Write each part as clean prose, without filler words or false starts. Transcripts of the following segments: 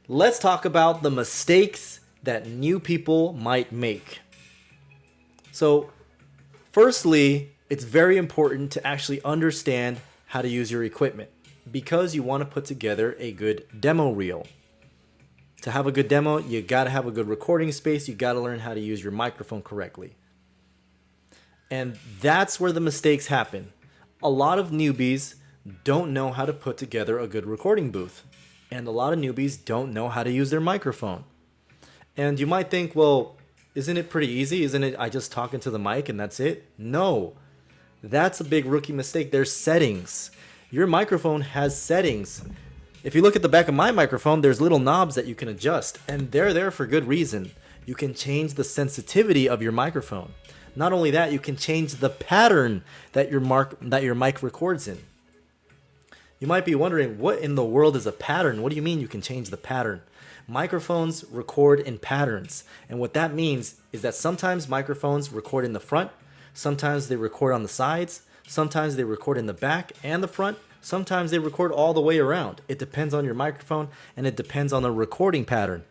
let's talk about the mistakes that new people might make. So, firstly, it's very important to actually understand how to use your equipment because you want to put together a good demo reel. To have a good demo, you got to have a good recording space. You got to learn how to use your microphone correctly. And that's where the mistakes happen. A lot of newbies don't know how to put together a good recording booth. And a lot of newbies don't know how to use their microphone. And you might think, well, isn't it pretty easy? Isn't it I just talk into the mic and that's it? No, that's a big rookie mistake. There's settings. Your microphone has settings. If you look at the back of my microphone, there's little knobs that you can adjust, and they're there for good reason. You can change the sensitivity of your microphone. Not only that, you can change the pattern that your mic records in. You might be wondering, what in the world is a pattern? What do you mean you can change the pattern? Microphones record in patterns, and what that means is that sometimes microphones record in the front, sometimes they record on the sides, sometimes they record in the back and the front, sometimes they record all the way around. It depends on your microphone and it depends on the recording pattern.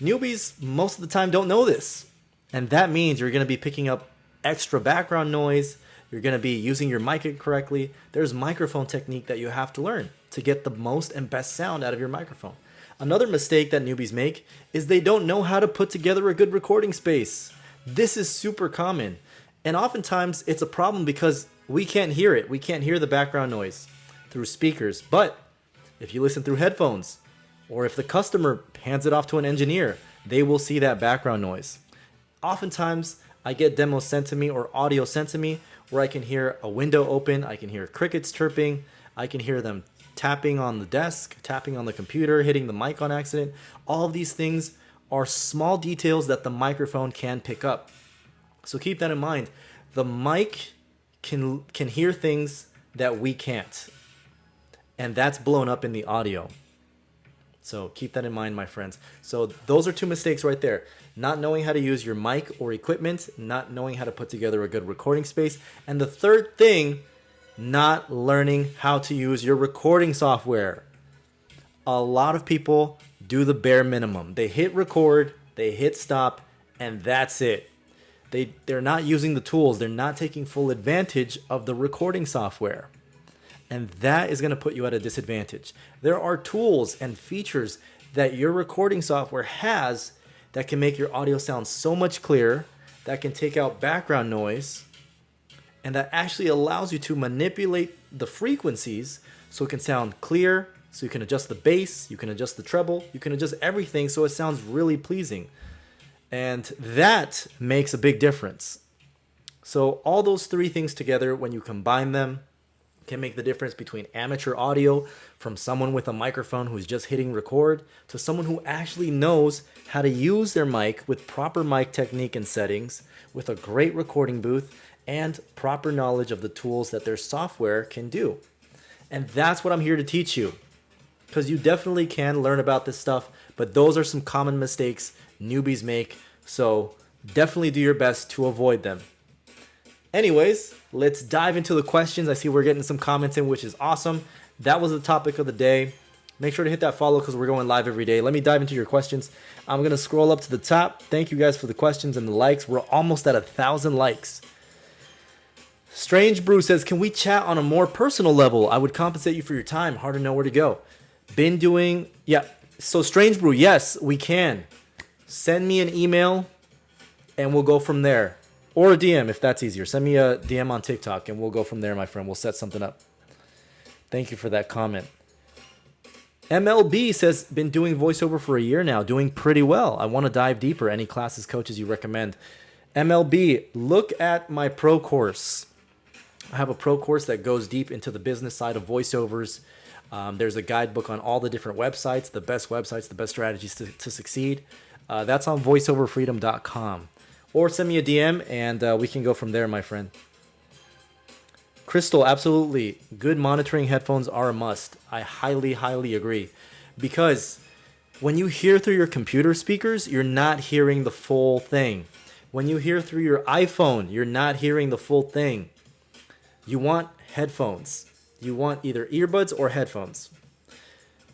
Newbies most of the time don't know this, and that means you're going to be picking up extra background noise. You're going to be using your mic correctly. There's microphone technique that you have to learn to get the most and best sound out of your microphone. Another mistake that newbies make is they don't know how to put together a good recording space. This is super common, and oftentimes it's a problem because we can't hear it. We can't hear the background noise through speakers. But if you listen through headphones, or if the customer hands it off to an engineer, they will see that background noise. Oftentimes, I get demos sent to me or audio sent to me where I can hear a window open, I can hear crickets chirping, I can hear them tapping on the desk, tapping on the computer, hitting the mic on accident. All of these things are small details that the microphone can pick up. So keep that in mind. The mic can hear things that we can't, and that's blown up in the audio. So keep that in mind, my friends. So those are two mistakes right there. Not knowing how to use your mic or equipment, not knowing how to put together a good recording space, and the third thing, not learning how to use your recording software. A lot of people do the bare minimum. They hit record, they hit stop, and that's it. They're not using the tools. They're not taking full advantage of the recording software. And that is going to put you at a disadvantage. There are tools and features that your recording software has that can make your audio sound so much clearer, that can take out background noise, and that actually allows you to manipulate the frequencies so it can sound clear, so you can adjust the bass, you can adjust the treble, you can adjust everything so it sounds really pleasing. And that makes a big difference. So all those three things together, when you combine them, can make the difference between amateur audio from someone with a microphone who's just hitting record to someone who actually knows how to use their mic with proper mic technique and settings, with a great recording booth, and proper knowledge of the tools that their software can do. And that's what I'm here to teach you, because you definitely can learn about this stuff, but those are some common mistakes newbies make, so definitely do your best to avoid them. Anyways, let's dive into the questions. I see we're getting some comments in, which is awesome. That was the topic of the day. Make sure to hit that follow because we're going live every day. Let me dive into your questions. I'm going to scroll up to the top. Thank you guys for the questions and the likes. We're almost at 1,000 likes. Strange Brew says, can we chat on a more personal level? I would compensate you for your time. Hard to know where to go. So Strange Brew, yes, we can. Send me an email and we'll go from there. Or a DM if that's easier. Send me a DM on TikTok and we'll go from there, my friend. We'll set something up. Thank you for that comment. MLB says, been doing voiceover for a year now, doing pretty well. I want to dive deeper. Any classes, coaches you recommend? MLB, look at my pro course. I have a pro course that goes deep into the business side of voiceovers. There's a guidebook on all the different websites, the best strategies to succeed. That's on voiceoverfreedom.com. Or send me a DM and we can go from there, my friend. Crystal, absolutely. Good monitoring headphones are a must. I highly, highly agree. Because when you hear through your computer speakers, you're not hearing the full thing. When you hear through your iPhone, you're not hearing the full thing. You want headphones. You want either earbuds or headphones.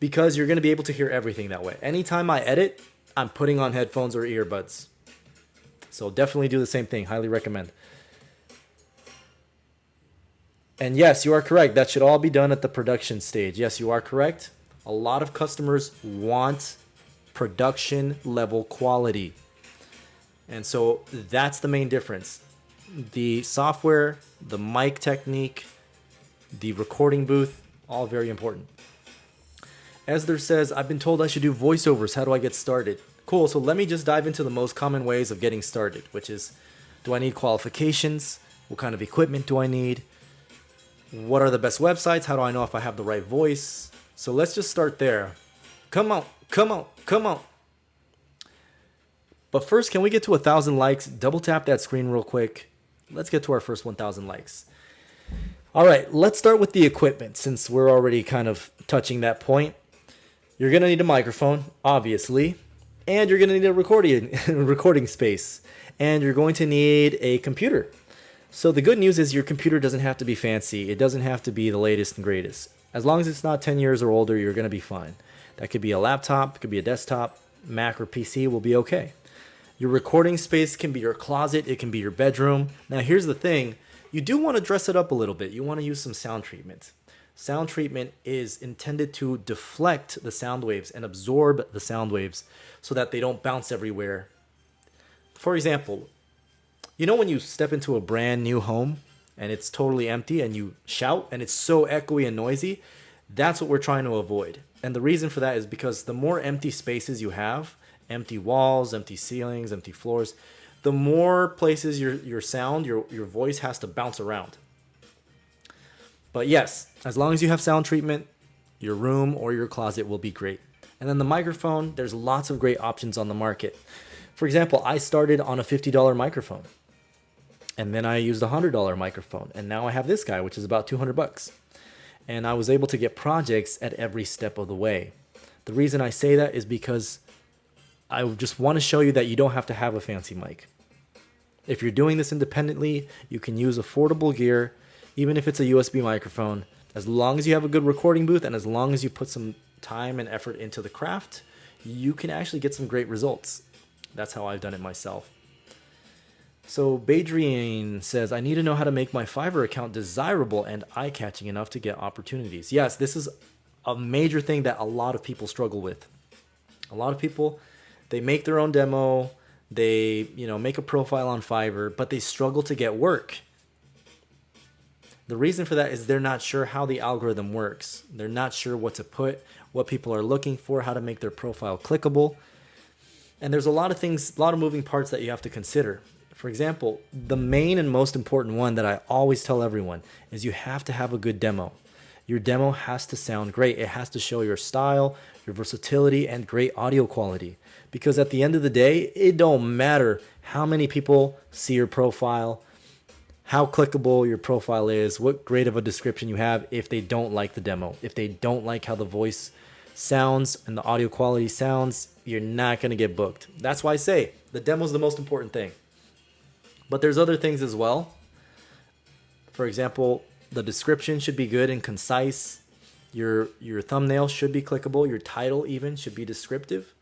because you're going to be able to hear everything that way. Anytime I edit, I'm putting on headphones or earbuds. So definitely do the same thing. Highly recommend. And yes, you are correct. That should all be done at the production stage. Yes, you are correct. A lot of customers want production level quality. And so that's the main difference. The software, the mic technique, the recording booth, all very important. Esder says, I've been told I should do voiceovers. How do I get started? Cool. So let me just dive into the most common ways of getting started, which is, do I need qualifications? What kind of equipment do I need? What are the best websites? How do I know if I have the right voice? So let's just start there. Come on, come on, come on. But first, can we get to 1,000 likes? Double tap that screen real quick. Let's get to our first 1,000 likes. All right, let's start with the equipment since we're already kind of touching that point. You're going to need a microphone, obviously, and you're going to need a recording space, and you're going to need a computer. So the good news is your computer doesn't have to be fancy. It doesn't have to be the latest and greatest. As long as it's not 10 years or older, you're going to be fine. That could be a laptop, it could be a desktop, Mac or PC will be okay. Your recording space can be your closet, it can be your bedroom. Now here's the thing, you do want to dress it up a little bit. You want to use some sound treatment. Sound treatment is intended to deflect the sound waves and absorb the sound waves so that they don't bounce everywhere. For example, you know when you step into a brand new home and it's totally empty and you shout and it's so echoey and noisy? That's what we're trying to avoid. And the reason for that is because the more empty spaces you have, empty walls, empty ceilings, empty floors, the more places your sound, your voice has to bounce around. But yes, as long as you have sound treatment, your room or your closet will be great. And then the microphone, there's lots of great options on the market. For example, I started on a $50 microphone. And then I used a $100 microphone. And now I have this guy, which is about $200. And I was able to get projects at every step of the way. The reason I say that is because I just want to show you that you don't have to have a fancy mic. If you're doing this independently, you can use affordable gear, even if it's a USB microphone. As long as you have a good recording booth and as long as you put some time and effort into the craft, you can actually get some great results. That's how I've done it myself. So Badrian says, I need to know how to make my Fiverr account desirable and eye-catching enough to get opportunities. Yes, this is a major thing that a lot of people struggle with. A lot of people, they make their own demo, they, make a profile on Fiverr, but they struggle to get work. The reason for that is they're not sure how the algorithm works. They're not sure what to put, what people are looking for, how to make their profile clickable. And there's a lot of things, a lot of moving parts that you have to consider. For example, the main and most important one that I always tell everyone is you have to have a good demo. Your demo has to sound great. It has to show your style, your versatility, and great audio quality. Because at the end of the day, it don't matter how many people see your profile, how clickable your profile is, what great of a description you have if they don't like the demo. If they don't like how the voice sounds and the audio quality sounds, you're not going to get booked. That's why I say the demo is the most important thing. But there's other things as well. For example, the description should be good and concise. Your thumbnail should be clickable. Your title even should be descriptive.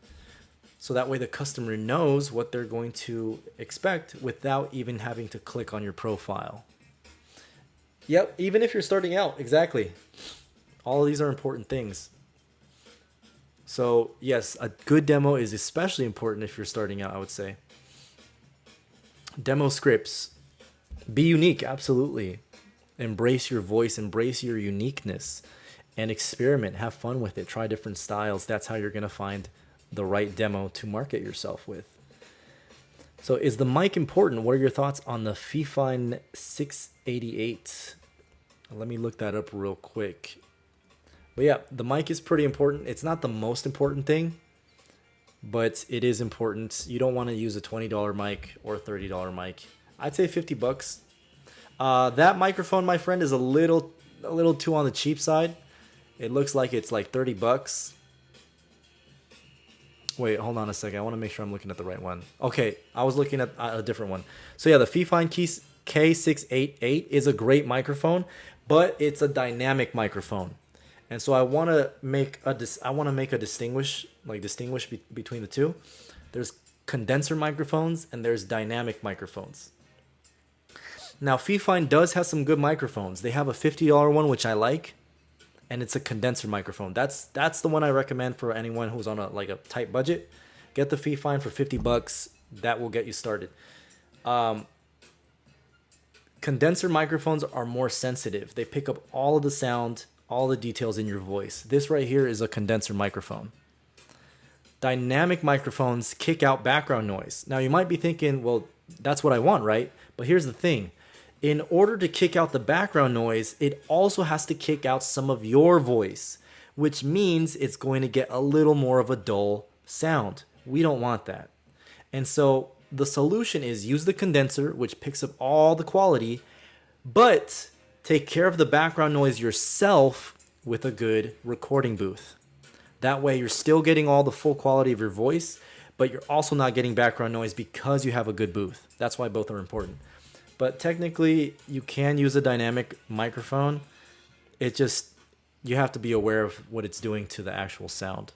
So that way the customer knows what they're going to expect without even having to click on your profile. Yep, even if you're starting out, exactly. All of these are important things. So yes, a good demo is especially important if you're starting out, I would say. Demo scripts. Be unique, absolutely. Embrace your voice, embrace your uniqueness, and experiment. Have fun with it. Try different styles. That's how you're going to find the right demo to market yourself with. So is the mic important? What are your thoughts on the Fifine 688? Let me look that up real quick. But yeah, the mic is pretty important. It's not the most important thing, but it is important. You don't want to use a $20 mic or a $30 mic. I'd say $50. That microphone, my friend, is a little too on the cheap side. It looks like it's like $30. Wait, hold on a second. I want to make sure I'm looking at the right one. Okay, I was looking at a different one. So yeah, the Fifine K688 is a great microphone, but it's a dynamic microphone. And so I want to make a distinguish between the two. There's condenser microphones and there's dynamic microphones. Now, Fifine does have some good microphones. They have a $50 one, which I like, and it's a condenser microphone. That's the one I recommend for anyone who's on a tight budget. Get the Fifine for $50. That will get you started. Condenser microphones are more sensitive. They pick up all of the sound, all the details in your voice. This right here is a condenser microphone. Dynamic microphones kick out background noise. Now you might be thinking, well, that's what I want, right? But here's the thing. In order to kick out the background noise, it also has to kick out some of your voice, which means it's going to get a little more of a dull sound. We don't want that. And so the solution is use the condenser, which picks up all the quality, but take care of the background noise yourself with a good recording booth. That way you're still getting all the full quality of your voice, but you're also not getting background noise because you have a good booth. That's why both are important. But technically, you can use a dynamic microphone. It just, you have to be aware of what it's doing to the actual sound.